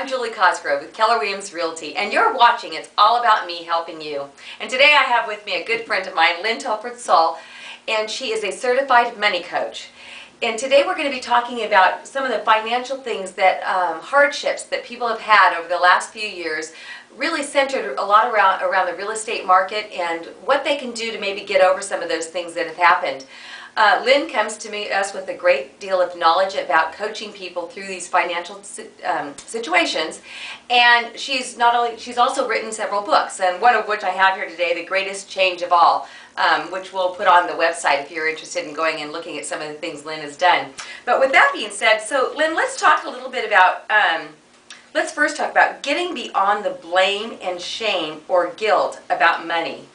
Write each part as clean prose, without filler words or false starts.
I'm Julie Cosgrove with Keller Williams Realty, and you're watching It's All About Me Helping You. And today I have with me a good friend of mine, Lynn Telford-Sahl, and she is a certified money coach. And today we're going to be talking about some of the financial things that, hardships that people have had over the last few years, really centered a lot around the real estate market and what they can do to maybe get over some of those things that have happened. Lynn comes to us with a great deal of knowledge about coaching people through these financial situations, and she's also written several books, and one of which I have here today, The Greatest Change of All, which we'll put on the website if you're interested in going and looking at some of the things Lynn has done. But with that being said, so Lynn, let's talk a little bit about, let's first talk about getting beyond the blame and shame or guilt about money.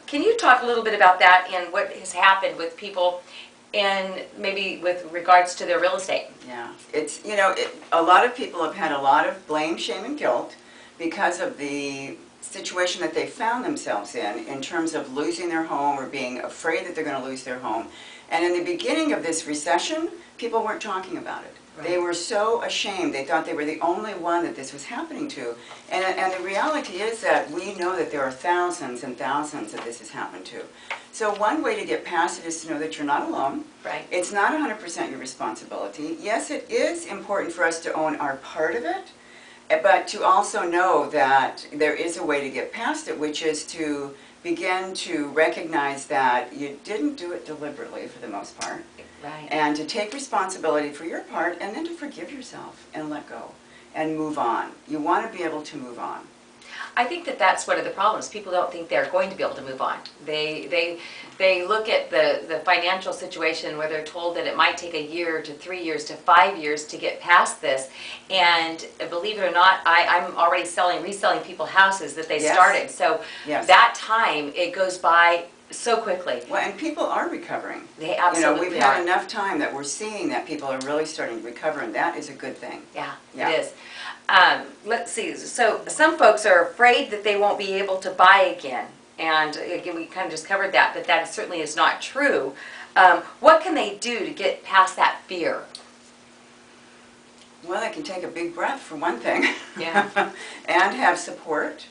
Can you talk a little bit about that and what has happened with people and maybe with regards to their real estate? Yeah, it's, a lot of people have had a lot of blame, shame, and guilt because of the situation that they found themselves in terms of losing their home or being afraid that they're going to lose their home. And in the beginning of this recession, people weren't talking about it. Right. They were so ashamed. They thought they were the only one that this was happening to. And the reality is that we know that there are thousands and thousands that this has happened to. So one way to get past it is to know that you're not alone. Right. It's not 100% your responsibility. Yes, it is important for us to own our part of it, but to also know that there is a way to get past it, which is to begin to recognize that you didn't do it deliberately for the most part. Right. And to take responsibility for your part, and then to forgive yourself and let go and move on. You want to be able to move on. I think that that's one of the problems. People don't think they're going to be able to move on. They look at the financial situation where they're told that it might take a year to 3 years to 5 years to get past this. And believe it or not, I'm already reselling people houses that they started. So that time, it goes by so quickly. Well, and people are recovering. They absolutely we've had enough time that we're seeing that people are really starting to recover, and that is a good thing. Yeah. It is. Let's see. So some folks are afraid that they won't be able to buy again. And again, we kind of just covered that, but that certainly is not true. What can they do to get past that fear? Well, they can take a big breath, for one thing. Yeah. And have support.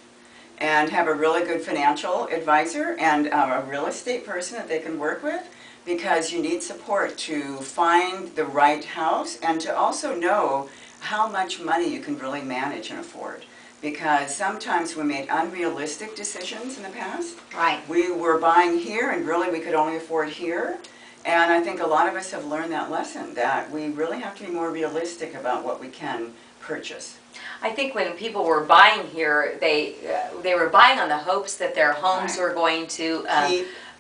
And have a really good financial advisor and a real estate person that they can work with, because you need support to find the right house and to also know how much money you can really manage and afford. Because sometimes we made unrealistic decisions in the past. Right. We were buying here and really we could only afford here. And I think a lot of us have learned that lesson, that we really have to be more realistic about what we can purchase. I think when people were buying here, they were buying on the hopes that their homes were going to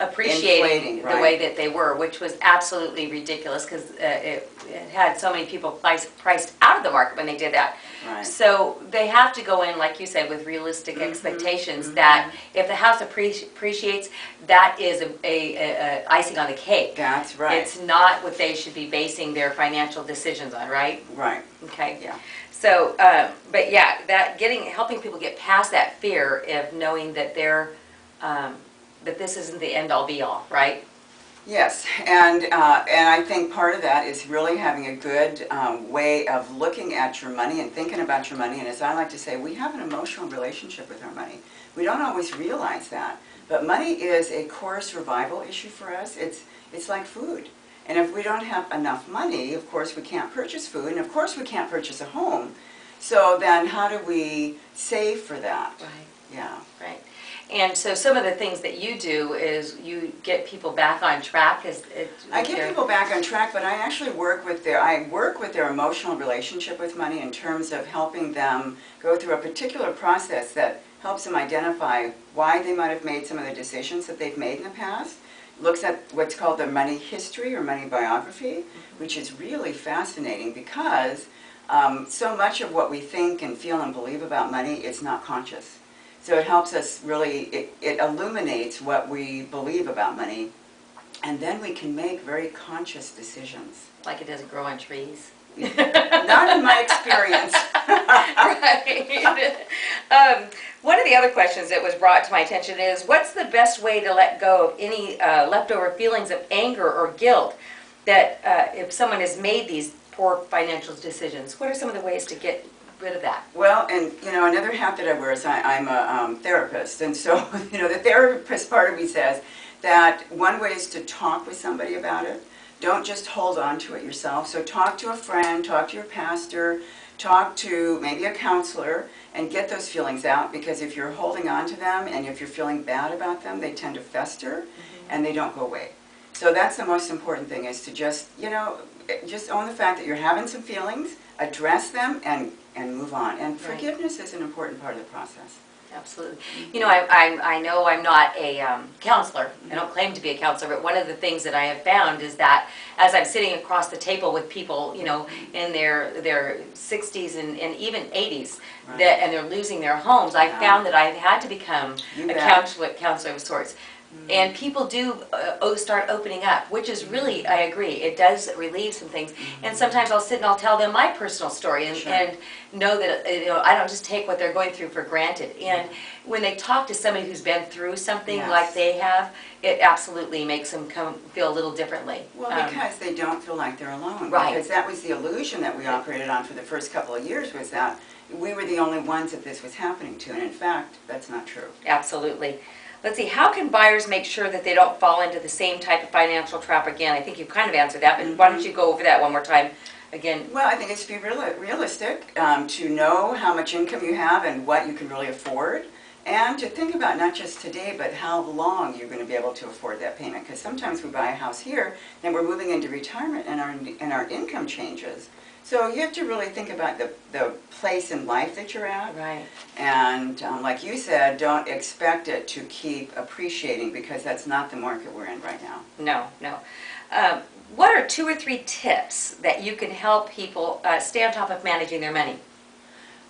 appreciate the way that they were, which was absolutely ridiculous, because it had so many people priced out of the market when they did that. Right. So they have to go in, like you said, with realistic expectations that if the house appreciates, that is a icing on the cake. That's right. It's not what they should be basing their financial decisions on, right? Right. Okay. Yeah. So, but yeah, helping people get past that fear of knowing that that this isn't the end-all be-all, right? Yes, and I think part of that is really having a good way of looking at your money and thinking about your money. And as I like to say, we have an emotional relationship with our money. We don't always realize that, but money is a core survival issue for us. It's like food. And if we don't have enough money, of course we can't purchase food, and of course we can't purchase a home. So then how do we save for that? Right. Yeah. Right. And so some of the things that you do is you get people back on track. I get people back on track, but I actually work with their emotional relationship with money in terms of helping them go through a particular process that helps them identify why they might have made some of the decisions that they've made in the past. Looks at what's called the money history or money biography, which is really fascinating because so much of what we think and feel and believe about money is not conscious. So it helps us really, it illuminates what we believe about money, and then we can make very conscious decisions. Like it doesn't grow on trees? Not in my experience. Right. One of the other questions that was brought to my attention is, what's the best way to let go of any leftover feelings of anger or guilt that if someone has made these poor financial decisions? What are some of the ways to get rid of that? Well, and another hat that I wear is I'm a therapist, and so the therapist part of me says that one way is to talk with somebody about it. Don't just hold on to it yourself. So talk to a friend, talk to your pastor, talk to maybe a counselor, and get those feelings out, because if you're holding on to them and if you're feeling bad about them, they tend to fester and they don't go away. So that's the most important thing, is to just own the fact that you're having some feelings, address them, and move on. And forgiveness is an important part of the process. Absolutely. I know I'm not a counselor. I don't claim to be a counselor, but one of the things that I have found is that as I'm sitting across the table with people, in their 60s and even 80s, and they're losing their homes, I found that I've had to become a counselor of sorts. And people do start opening up, which is really, I agree, it does relieve some things. And sometimes I'll sit and I'll tell them my personal story and know that I don't just take what they're going through for granted. And when they talk to somebody who's been through something like they have, it absolutely makes them feel a little differently. Well, because they don't feel like they're alone. Right. Because that was the illusion that we operated on for the first couple of years, was that we were the only ones that this was happening to. And in fact, that's not true. Absolutely. Let's see, how can buyers make sure that they don't fall into the same type of financial trap again? I think you've kind of answered that, but why don't you go over that one more time again? Well, I think it's to be realistic, to know how much income you have and what you can really afford, and to think about not just today, but how long you're going to be able to afford that payment. Because sometimes we buy a house here, then we're moving into retirement, and our income changes. So you have to really think about the place in life that you're at. Right. And like you said, don't expect it to keep appreciating, because that's not the market we're in right now. No. What are 2 or 3 tips that you can help people stay on top of managing their money?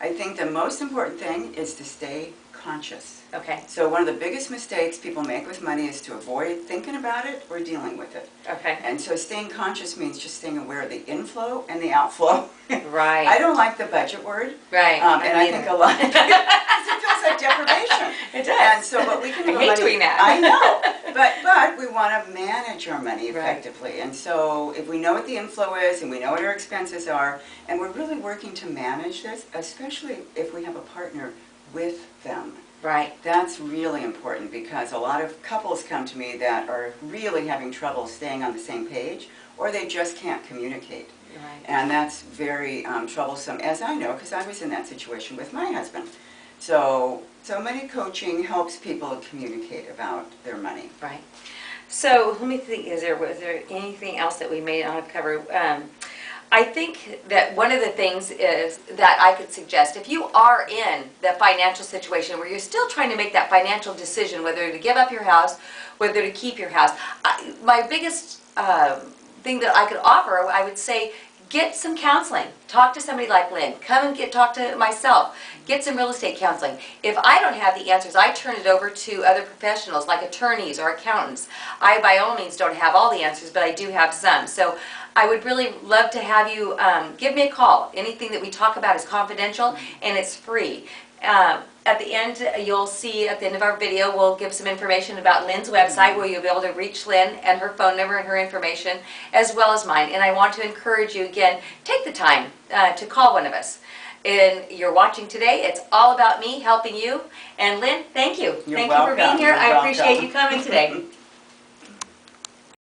I think the most important thing is to stay conscious. Okay. So one of the biggest mistakes people make with money is to avoid thinking about it or dealing with it. Okay. And so staying conscious means just staying aware of the inflow and the outflow. Right. I don't like the budget word. Right. And I think a lot of because it feels like deprivation. It does. And so what we can do I hate doing that. I know. But we want to manage our money effectively. And so if we know what the inflow is and we know what our expenses are, and we're really working to manage this, especially if we have a partner with them. Right. That's really important, because a lot of couples come to me that are really having trouble staying on the same page, or they just can't communicate. Right. And that's very troublesome, as I know, because I was in that situation with my husband. So money coaching helps people communicate about their money. Right. So let me think, was there anything else that we may not have covered? I think that one of the things is that I could suggest, if you are in the financial situation where you're still trying to make that financial decision, whether to give up your house, whether to keep your house, my biggest thing that I could offer, I would say, get some counseling. Talk to somebody like Lynn. Come and talk to myself. Get some real estate counseling. If I don't have the answers, I turn it over to other professionals like attorneys or accountants. I, by all means, don't have all the answers, but I do have some. So I would really love to have you give me a call. Anything that we talk about is confidential and it's free. At the end, you'll see at the end of our video, we'll give some information about Lynn's website where you'll be able to reach Lynn and her phone number and her information, as well as mine. And I want to encourage you, again, take the time to call one of us. And you're watching today. It's all about me helping you. And Lynn, thank you. You're Thank you for being welcome. here. You're I appreciate welcome. you coming today.